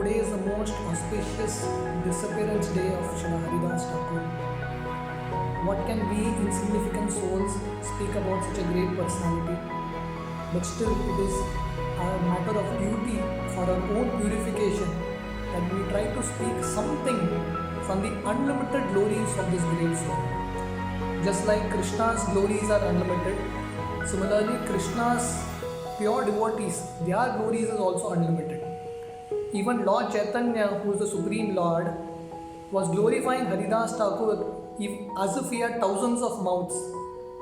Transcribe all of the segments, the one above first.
Today is the most auspicious disappearance day of Shri Haridas Thakur. What can we insignificant souls speak about such a great personality? But still, it is a matter of duty for our own purification that we try to speak something from the unlimited glories of this great soul. Just like Krishna's glories are unlimited, similarly, Krishna's pure devotees, their glories is also unlimited. Even Lord Chaitanya, who is the Supreme Lord, was glorifying Haridas Thakur as if he had thousands of mouths,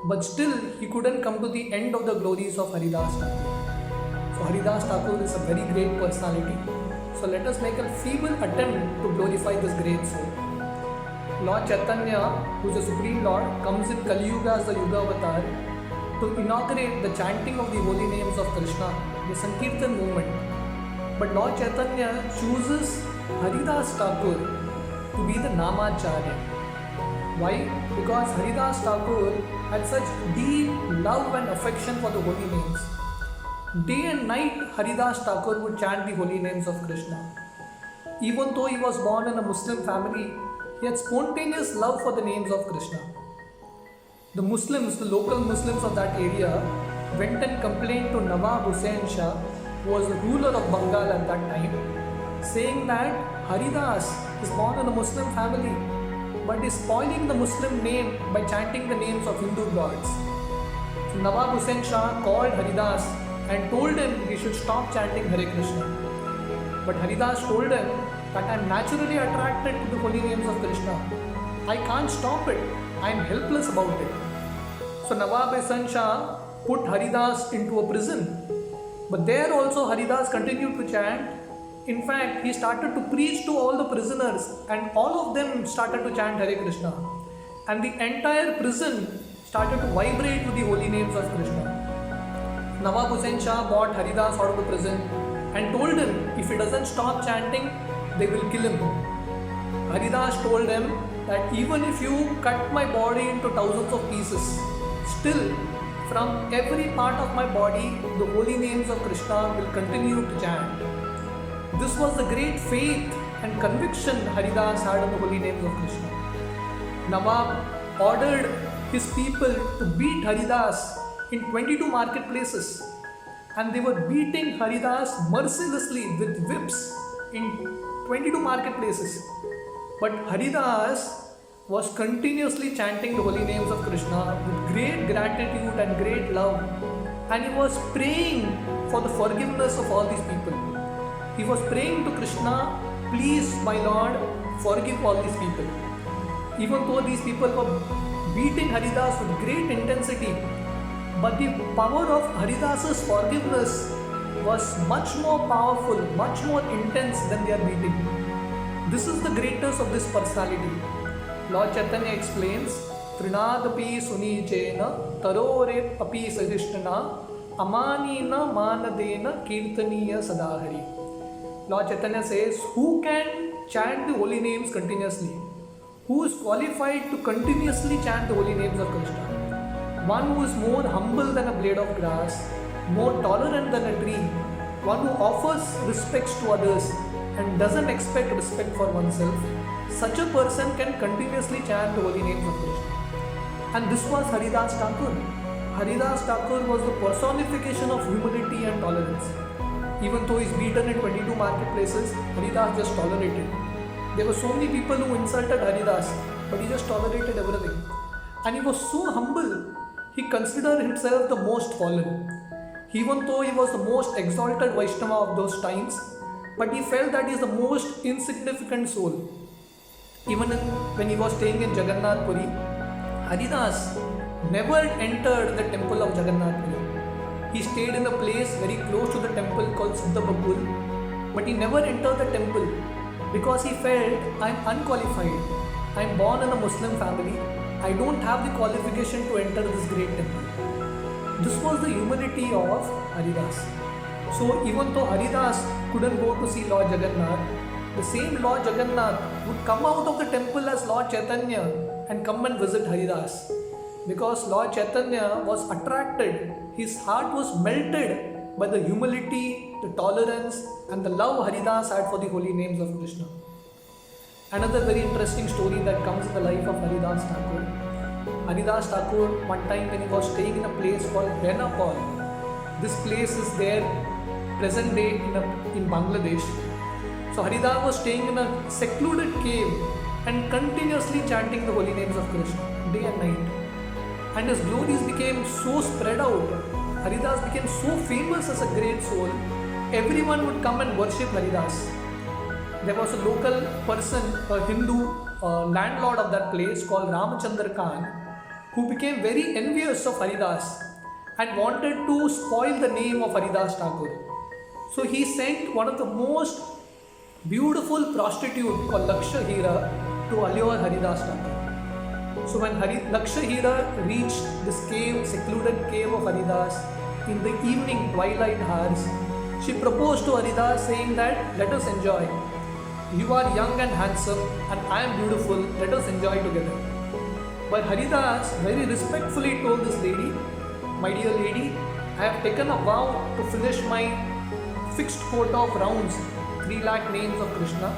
but still he couldn't come to the end of the glories of Haridas Thakur. So Haridas Thakur is a very great personality. So let us make a feeble attempt to glorify this great soul. Lord Chaitanya, who is the Supreme Lord, comes in Kali Yuga as the Yuga Avatar to inaugurate the chanting of the holy names of Krishna, the Sankirtan movement. But Lord Chaitanya chooses Haridas Thakur to be the Namacharya. Why? Because Haridas Thakur had such deep love and affection for the holy names. Day and night, Haridas Thakur would chant the holy names of Krishna. Even though he was born in a Muslim family, he had spontaneous love for the names of Krishna. The Muslims, the local Muslims of that area, went and complained to Nawab Hussain Shah, who was the ruler of Bengal at that time, saying that Haridas is born in a Muslim family, but is spoiling the Muslim name by chanting the names of Hindu gods. So Nawab Hussain Shah called Haridas and told him he should stop chanting Hare Krishna. But Haridas told him that I am naturally attracted to the holy names of Krishna. I can't stop it. I am helpless about it. So Nawab Hussain Shah put Haridas into a prison. But there also Haridas continued to chant. In fact, he started to preach to all the prisoners and all of them started to chant Hare Krishna. And the entire prison started to vibrate with the holy names of Krishna. Nawab Hussain Shah brought Haridas out of the prison and told him if he doesn't stop chanting, they will kill him. Haridas told him that even if you cut my body into thousands of pieces, still from every part of my body, the holy names of Krishna will continue to chant. This was the great faith and conviction Haridas had in the holy names of Krishna. Nawab ordered his people to beat Haridas in 22 marketplaces, and they were beating Haridas mercilessly with whips in 22 marketplaces. But Haridas was continuously chanting the holy names of Krishna with great gratitude and great love, and he was praying for the forgiveness of all these people. He was praying to Krishna, please my Lord, forgive all these people. Even though these people were beating Haridas with great intensity, but the power of Haridas's forgiveness was much more powerful, much more intense than their beating. This is the greatness of this personality. Lord Chaitanya explains, Trinadapi Sunichena Tarore Api Sahishnana Amanina Manadena Kirtaniya Sadahari. Lord Chaitanya says, who can chant the holy names continuously? Who is qualified to continuously chant the holy names of Krishna? One who is more humble than a blade of grass, more tolerant than a tree, one who offers respects to others and doesn't expect respect for oneself. Such a person can continuously chant the holy names of Krishna. And this was Haridas Thakur. Haridas Thakur was the personification of humility and tolerance. Even though he is beaten in 22 marketplaces, Haridas just tolerated. There were so many people who insulted Haridas, but he just tolerated everything. And he was so humble, he considered himself the most fallen. Even though he was the most exalted Vaishnava of those times, but he felt that he is the most insignificant soul. Even when he was staying in Jagannath Puri, Haridas never entered the temple of Jagannath Puri. He stayed in a place very close to the temple called Siddhababul, but he never entered the temple because he felt, I am unqualified. I am born in a Muslim family. I don't have the qualification to enter this great temple. This was the humility of Haridas. So even though Haridas couldn't go to see Lord Jagannath, the same Lord Jagannath would come out of the temple as Lord Chaitanya and come and visit Haridas. Because Lord Chaitanya was attracted, his heart was melted by the humility the tolerance, and the love Haridas had for the holy names of Krishna. Another very interesting story that comes in the life of Haridas Thakur. Haridas Thakur, one time when he was staying in a place called Benapal, this place is there present day in Bangladesh. So Haridas was staying in a secluded cave and continuously chanting the holy names of Krishna day and night. And his glories became so spread out. Haridas became so famous as a great soul. Everyone would come and worship Haridas. There was a local person, a Hindu landlord of that place called Ramachandra Khan, who became very envious of Haridas and wanted to spoil the name of Haridas Thakur. So he sent one of the most beautiful prostitute called Laksha Hira to allure Haridas Thakur. So when Laksha Hira reached this cave, secluded cave of Haridas in the evening twilight hours, she proposed to Haridas saying that, let us enjoy. You are young and handsome and I am beautiful, let us enjoy together. But Haridas very respectfully told this lady, my dear lady, I have taken a vow to finish my fixed quota of rounds, 3 lakh names of Krishna.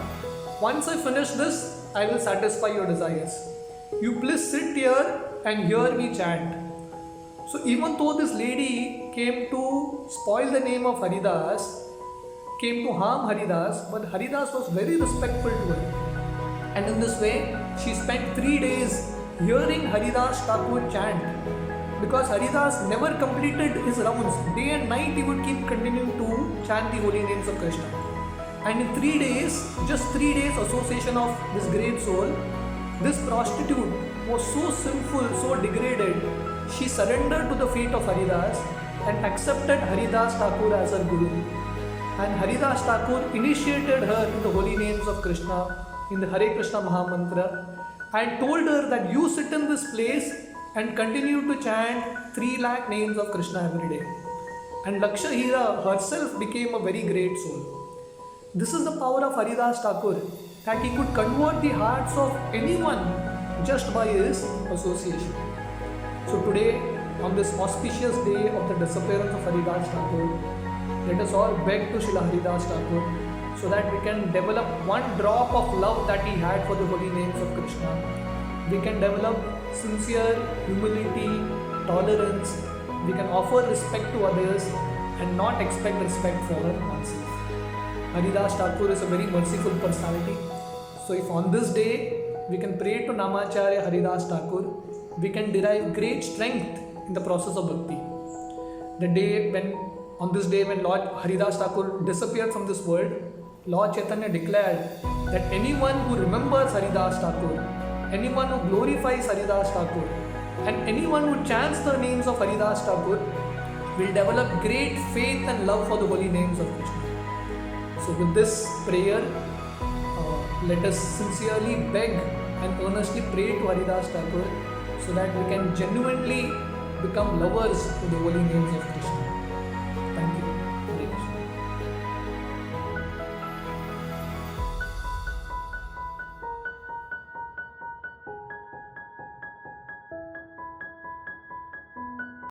Once I finish this, I will satisfy your desires. You please sit here and hear me chant. So even though this lady came to spoil the name of Haridas, came to harm Haridas, but Haridas was very respectful to her. And in this way, she spent 3 days hearing Haridas Thakur chant. Because Haridas never completed his rounds. Day and night he would keep continuing to chant the holy names of Krishna. And in 3 days, just 3 days association of this great soul, this prostitute was so sinful, so degraded, she surrendered to the feet of Haridas and accepted Haridas Thakur as her guru. And Haridas Thakur initiated her in the holy names of Krishna, in the Hare Krishna Mahamantra, and told her that you sit in this place and continue to chant 3 lakh names of Krishna every day. And Laksha Hira herself became a very great soul. This is the power of Haridas Thakur, that he could convert the hearts of anyone just by his association. So today, on this auspicious day of the disappearance of Haridas Thakur, let us all beg to Srila Haridas Thakur so that we can develop one drop of love that he had for the holy names of Krishna. We can develop sincere humility, tolerance. We can offer respect to others and not expect respect for oneself. Haridas Thakur is a very merciful personality. So if on this day we can pray to Namacharya Haridas Thakur, we can derive great strength in the process of bhakti. On this day when Lord Haridas Thakur disappeared from this world, Lord Chaitanya declared that anyone who remembers Haridas Thakur, anyone who glorifies Haridas Thakur, and anyone who chants the names of Haridas Thakur will develop great faith and love for the holy names of Krishna. So with this prayer, let us sincerely beg and earnestly pray to Haridas Thakur so that we can genuinely become lovers to the holy names of Krishna.